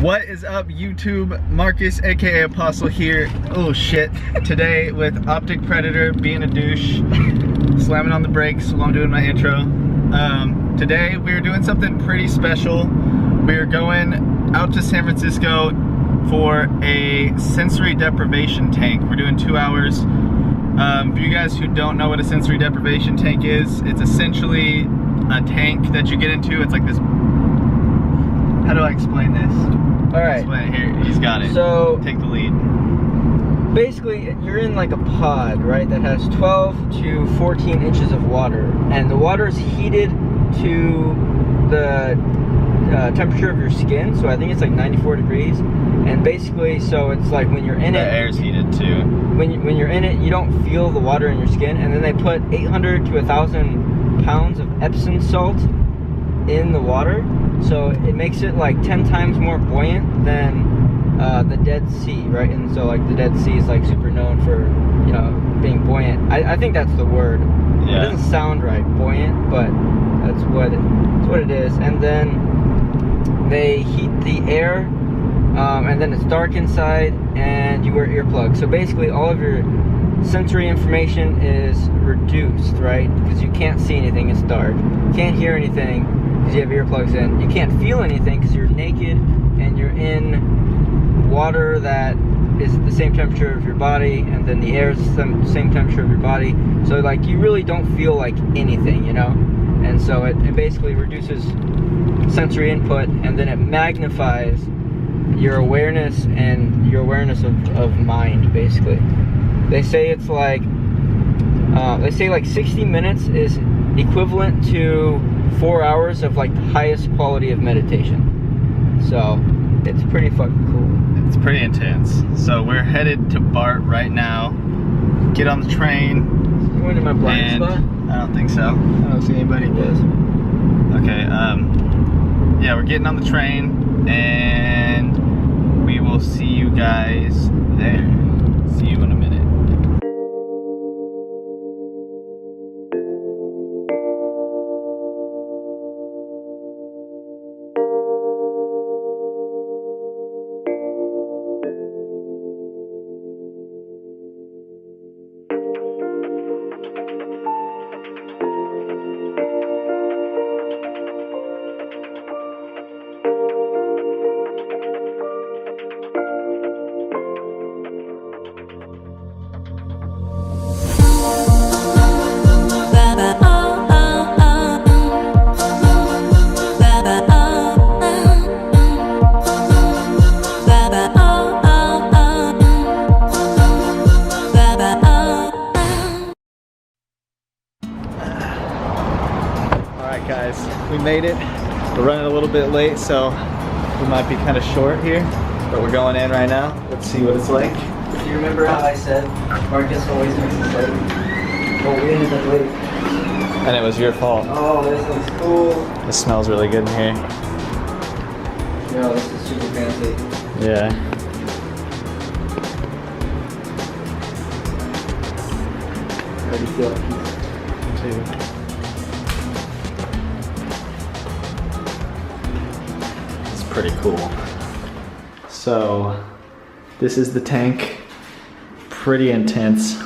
What is up, YouTube? Marcus, aka Apostle here. Oh shit. Today with Optic Predator, being a douche, slamming on the brakes while I'm doing my intro. Today we're doing something pretty special. We're going out to San Francisco for a sensory deprivation tank. We're doing 2 hours. For you guys who don't know what a sensory deprivation tank is, it's essentially a tank that you get into. It's like this. How do I explain this? All right. Explain it here. He's got it. So take the lead. Basically, you're in like a pod, right? That has 12 to 14 inches of water, and the water is heated to the temperature of your skin. So I think it's like 94 degrees. And basically, so it's like when you're in it, the air's heated too. When you're in it, you don't feel the water in your skin. And then they put 800 to 1,000 pounds of Epsom salt in the water. So it makes it like 10 times more buoyant than the Dead Sea, right? And so like the Dead Sea is like super known for, you know, being buoyant. I think that's the word. Yeah. It doesn't sound right, buoyant, but that's what it is. And then they heat the air, and then it's dark inside, and you wear earplugs. So basically, all of your sensory information is reduced, right? Because you can't see anything; it's dark. You can't hear anything because you have earplugs in. You can't feel anything because you're naked and you're in water that is the same temperature of your body, and then the air is the same temperature of your body. So like you really don't feel like anything, you know? And so it basically reduces sensory input, and then it magnifies your awareness and your awareness of mind, basically. They say it's like, they say like 60 minutes is equivalent to 4 hours of like the highest quality of meditation. So it's pretty fucking cool. It's pretty intense. So we're headed to BART right now. Get on the train. Going to my blind spot? I don't think so. I don't see anybody. Yes. Okay, yeah, we're getting on the train, and we will see you guys there. See you in a minute. Alright guys, we made it. We're running a little bit late, so we might be kind of short here, but we're going in right now. Let's see what it's like. Do you remember how I said Marcus always makes us late? Well, we ended up late. And it was your fault. Oh, this looks cool. It smells really good in here. Yo, this is super fancy. Yeah. How do you feel? Too. Pretty cool. So this is the tank. Pretty intense. I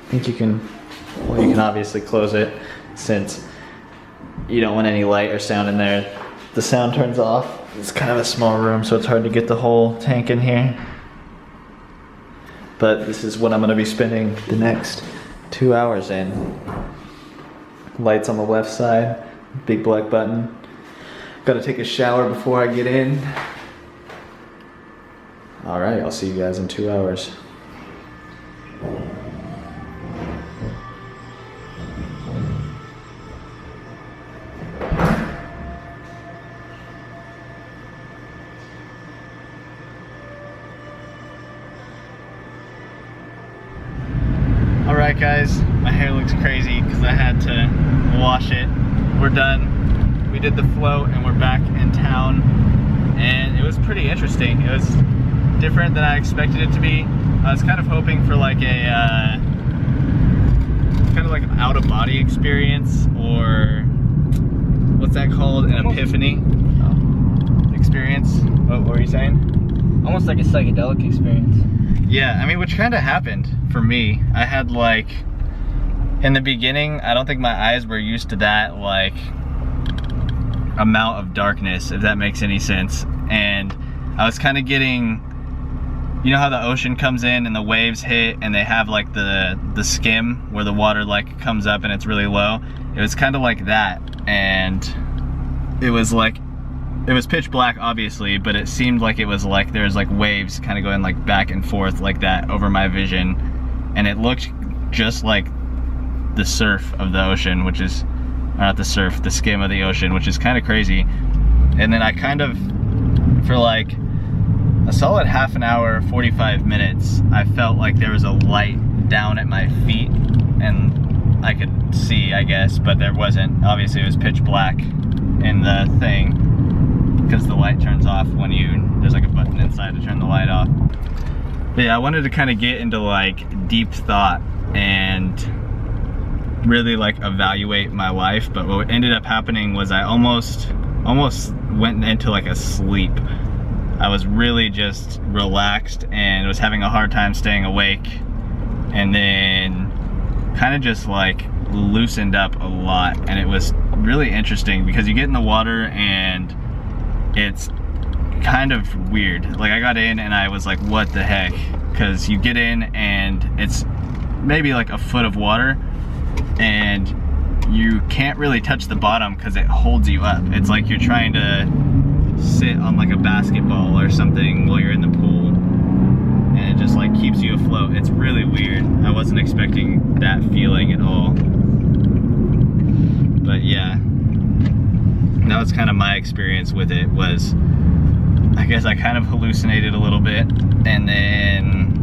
think you can, well, you can obviously close it since you don't want any light or sound in there. The sound turns off. It's kind of a small room, so it's hard to get the whole tank in here. But this is what I'm going to be spending the next 2 hours in. Lights on the left side, big black button. Gotta take a shower before I get in. Alright, I'll see you guys in 2 hours. Alright guys, my hair looks crazy because I had to wash it. We're done. We did the float and we're back in town, and it was pretty interesting. It was different than I expected it to be. I was kind of hoping for like a kind of like an out-of-body experience, or what's that called? An epiphany experience. you saying? Almost like a psychedelic experience. Yeah, I mean, which kind of happened for me. I had like, in the beginning, I don't think my eyes were used to that like amount of darkness, if that makes any sense. And I was kind of getting, you know how the ocean comes in and the waves hit and they have like the skim where the water like comes up and it's really low? It was kind of like that, and it was like, it was pitch black obviously, but it seemed like it was like there's like waves kind of going like back and forth like that over my vision, and it looked just like the surf of the ocean, which is, not the surf, the skim of the ocean, which is kind of crazy. And then I kind of, for like a solid half an hour, 45 minutes, I felt like there was a light down at my feet, and I could see, I guess, but there wasn't. Obviously it was pitch black in the thing, because the light turns off when there's like a button inside to turn the light off. But yeah, I wanted to kind of get into like deep thought and really like evaluate my life, but what ended up happening was I almost went into like a sleep. I was really just relaxed and was having a hard time staying awake, and then kind of just like loosened up a lot. And it was really interesting because you get in the water and it's kind of weird. Like I got in and I was like, what the heck? Because you get in and it's maybe like a foot of water and you can't really touch the bottom because it holds you up. It's like you're trying to sit on like a basketball or something while you're in the pool, and it just like keeps you afloat. It's really weird. I wasn't expecting that feeling at all. But yeah, that was kind of my experience with it. Was, I guess I kind of hallucinated a little bit and then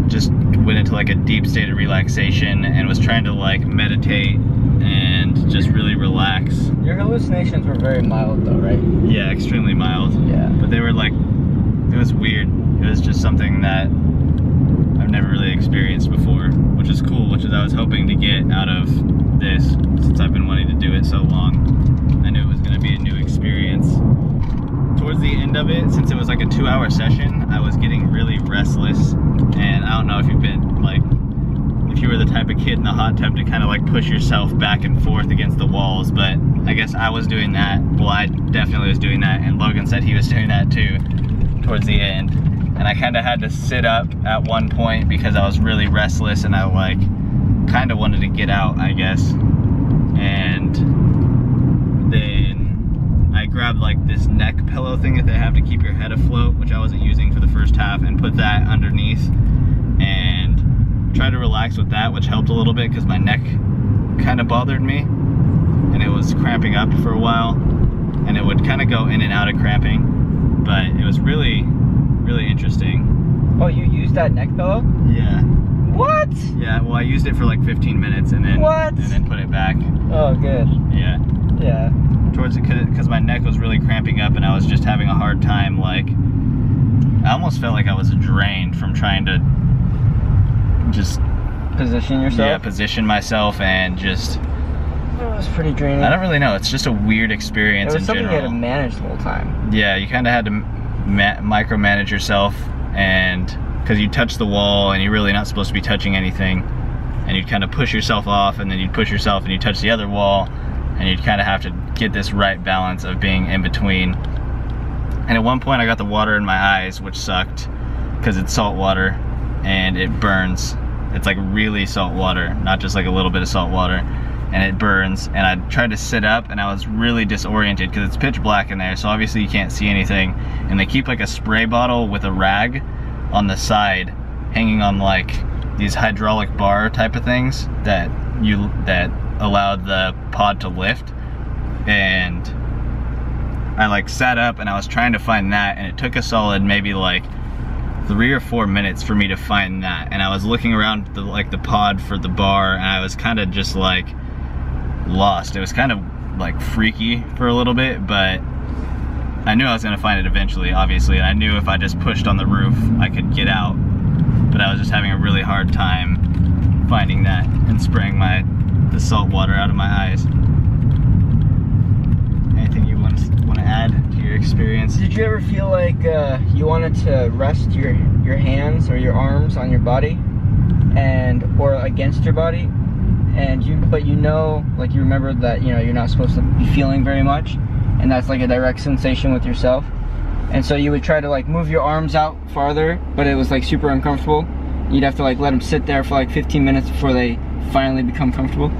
just went into like a deep state of relaxation and was trying to like meditate and just really relax. Your hallucinations were very mild though, right? Yeah, extremely mild. Yeah. But they were like, it was weird. It was just something that I've never really experienced before, which is cool, which is I was hoping to get out of this since I've been wanting to do it so long. I knew it was going to be a new experience. Towards the end of it, since it was like a 2-hour session, I was getting really restless, and I don't know if you've been like, if you were the type of kid in the hot tub to kind of like push yourself back and forth against the walls, but I guess I was doing that. Well, I definitely was doing that, and Logan said he was doing that too towards the end. And I kind of had to sit up at one point because I was really restless and I like kind of wanted to get out, I guess. And then I grabbed like this neck pillow thing that they have to keep your head afloat, which I wasn't using for the first half, and put that underneath and tried to relax with that, which helped a little bit because my neck kind of bothered me and it was cramping up for a while, and it would kind of go in and out of cramping, but it was really interesting. Oh, you used that neck pillow? Yeah. What? Yeah, well I used it for like 15 minutes and then put it back. Oh, good. Yeah. Yeah. Towards it, because my neck was really cramping up and I was just having a hard time, like, I almost felt like I was drained from trying to just position yourself? Yeah, position myself and just, it was pretty draining. I don't really know, it's just a weird experience in general. It was something you had to manage the whole time. Yeah, you kind of had to micromanage yourself, and because you touch the wall and you're really not supposed to be touching anything, and you'd kind of push yourself off, and then you'd push yourself and you'd touch the other wall, and you'd kind of have to get this right balance of being in between. And at one point I got the water in my eyes, which sucked because it's salt water and it burns. It's like really salt water, not just like a little bit of salt water, and it burns. And I tried to sit up and I was really disoriented because it's pitch black in there, so obviously you can't see anything. And they keep like a spray bottle with a rag on the side hanging on like these hydraulic bar type of things that allowed the pod to lift. And I like sat up and I was trying to find that, and it took a solid maybe like 3 or 4 minutes for me to find that. And I was looking around the pod for the bar, and I was kind of just like lost. It was kind of like freaky for a little bit, but I knew I was gonna find it eventually, obviously, and I knew if I just pushed on the roof I could get out. But I was just having a really hard time finding that and spraying the salt water out of my eyes. Anything you want to add to your experience? experience. Did you ever feel like you wanted to rest your hands or your arms on your body or against your body, but you remember that you're not supposed to be feeling very much, and that's like a direct sensation with yourself, and so you would try to like move your arms out farther, but it was like super uncomfortable. You'd have to like let them sit there for like 15 minutes before they finally become comfortable.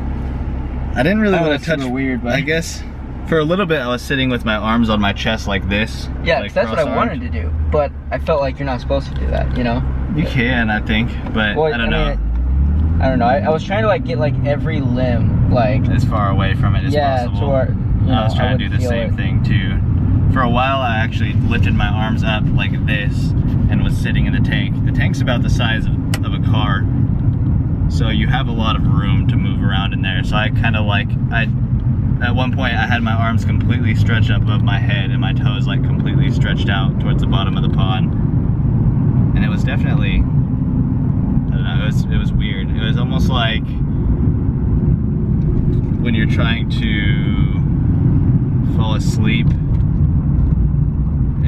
I didn't really want to touch. Super weird, but I guess for a little bit I was sitting with my arms on my chest like this. Yeah, like that's what I wanted to do, but I felt like you're not supposed to do that, You can, I think, but well, I don't know. I don't know. I was trying to like get like every limb like as far away from it as possible. To where, I was trying to do the same thing too. For a while I actually lifted my arms up like this and was sitting in the tank. The tank's about the size of a car, so you have a lot of room to move around in there. So I kind of like, at one point I had my arms completely stretched up above my head and my toes like completely stretched out towards the bottom of the pond. And it was definitely, I don't know, it was weird. It was almost like when you're trying to fall asleep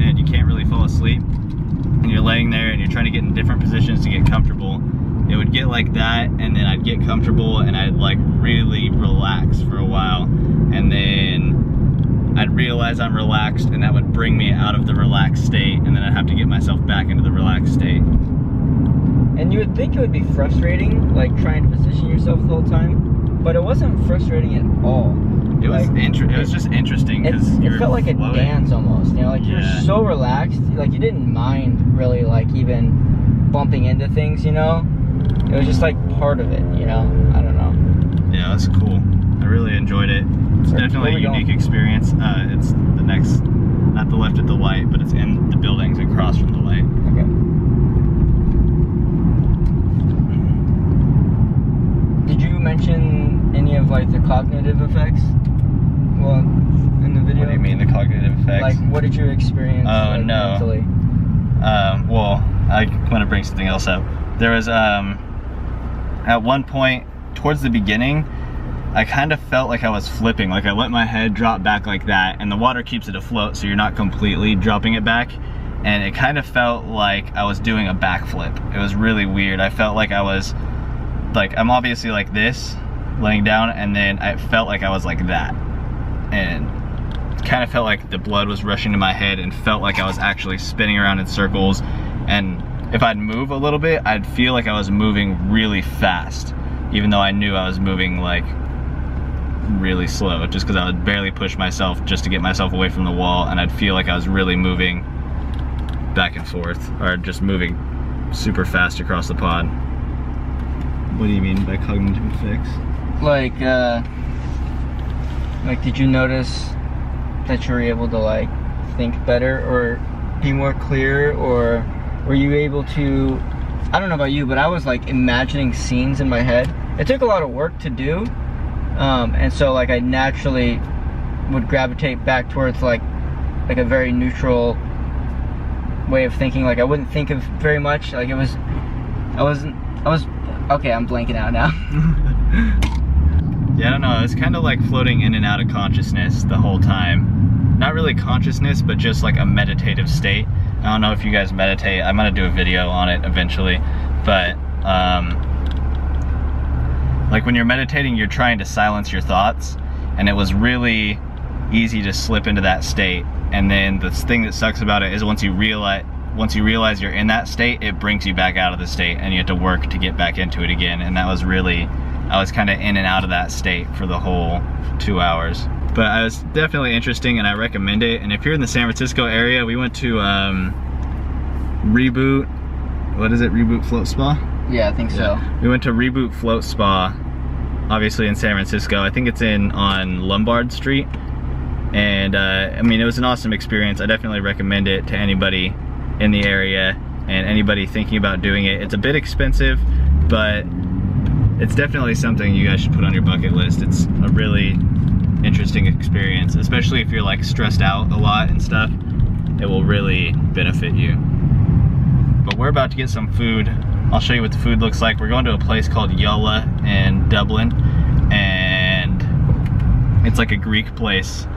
and you can't really fall asleep, and you're laying there and you're trying to get in different positions to get comfortable. It would get like that, and then I'd get comfortable and I'd like really relax for a while, and then I'd realize I'm relaxed, and that would bring me out of the relaxed state, and then I'd have to get myself back into the relaxed state. And you would think it would be frustrating, like trying to position yourself the whole time, but it wasn't frustrating at all. It was it was just interesting because it felt like floating. A dance almost. Like you were so relaxed, like you didn't mind really like even bumping into things. It was just like part of it. I don't know. Yeah, that's cool. I really enjoyed it. It's definitely a unique experience. It's the next, not the left at the light, but it's in the buildings across from the light. Okay. Did you mention any of like the cognitive effects? Well, in the video. What do you mean, the cognitive effects? Like, what did you experience? Oh, like, no. mentally? Well, I want to bring something else up. There was, at one point, towards the beginning, I kind of felt like I was flipping. Like I let my head drop back like that, and the water keeps it afloat, so you're not completely dropping it back. And it kind of felt like I was doing a backflip. It was really weird. I felt like I was, like, I'm obviously like this, laying down, and then I felt like I was like that. And kind of felt like the blood was rushing to my head, and felt like I was actually spinning around in circles. And if I'd move a little bit, I'd feel like I was moving really fast, even though I knew I was moving like really slow, just because I would barely push myself just to get myself away from the wall, and I'd feel like I was really moving back and forth, or just moving super fast across the pond. What do you mean by cognitive effects? Like, did you notice that you were able to like think better or be more clear, or were you able to, I don't know about you, but I was like imagining scenes in my head. It took a lot of work to do, and so like I naturally would gravitate back towards like a very neutral way of thinking. Like I wouldn't think of very much. Like I was okay, I'm blanking out now. Yeah, I don't know, I was kind of like floating in and out of consciousness the whole time. Not really consciousness, but just like a meditative state. I don't know if you guys meditate. I'm gonna do a video on it eventually, but like when you're meditating, you're trying to silence your thoughts, and it was really easy to slip into that state. And then the thing that sucks about it is once you realize you're in that state, it brings you back out of the state, and you have to work to get back into it again. And that was really, I was kind of in and out of that state for the whole 2 hours. But it was definitely interesting, and I recommend it. And if you're in the San Francisco area, we went to Reboot, what is it, Reboot Float Spa? Yeah, I think so. We went to Reboot Float Spa, obviously in San Francisco. I think it's on Lombard Street. And I mean, it was an awesome experience. I definitely recommend it to anybody in the area and anybody thinking about doing it. It's a bit expensive, but it's definitely something you guys should put on your bucket list. It's a really interesting experience, especially if you're like stressed out a lot and stuff. It will really benefit you. But we're about to get some food. I'll show you what the food looks like. We're going to a place called Yulla in Dublin, and it's like a Greek place.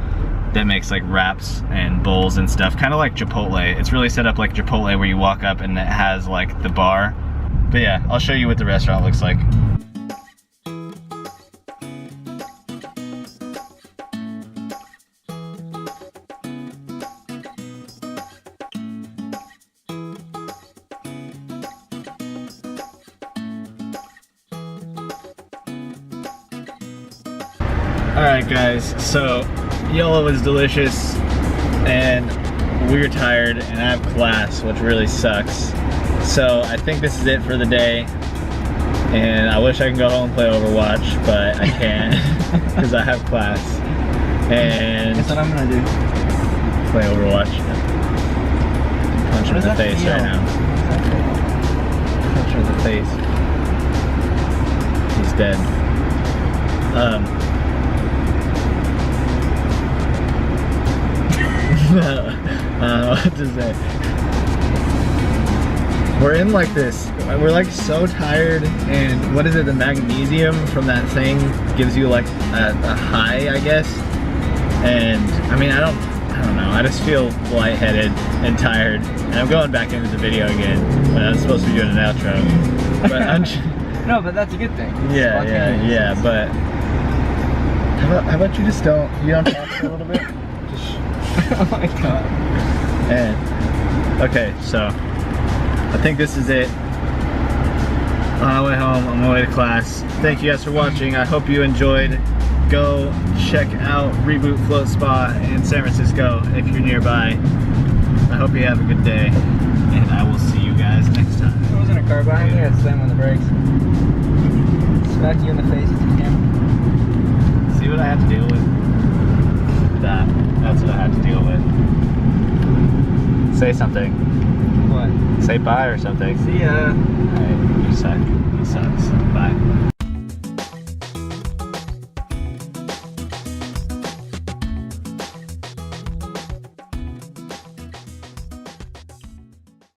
that makes like wraps and bowls and stuff, kind of like Chipotle. It's really set up like Chipotle, where you walk up and it has like the bar. But yeah, I'll show you what the restaurant looks like. Alright guys, so YOLO was delicious and we were tired and I have class, which really sucks. So I think this is it for the day, and I wish I could go home and play Overwatch, but I can't because I have class. And that's what I'm gonna do. Play Overwatch. Punch him in the face right now. Punch him in the face. He's dead. I don't know what to say. We're in like this, we're like so tired, and what is it, the magnesium from that thing gives you like a high, I guess. And I mean, I don't know, I just feel lightheaded and tired, and I'm going back into the video again when I was supposed to be doing an outro. But I'm no, but that's a good thing. Yeah, but how about you just don't talk for a little bit? Just oh my god. And okay, so I think this is it. On my way home, on my way to class. Thank you guys for watching. I hope you enjoyed. Go check out Reboot Float Spa in San Francisco if you're nearby. I hope you have a good day, and I will see you guys next time. If I was in a car behind me, I'd slam on the brakes. Smack you in the face with the camera. See what I have to deal with? That's what I have to deal with. Say something. What? Say bye or something. See ya. Alright, you suck. He sucks. Bye.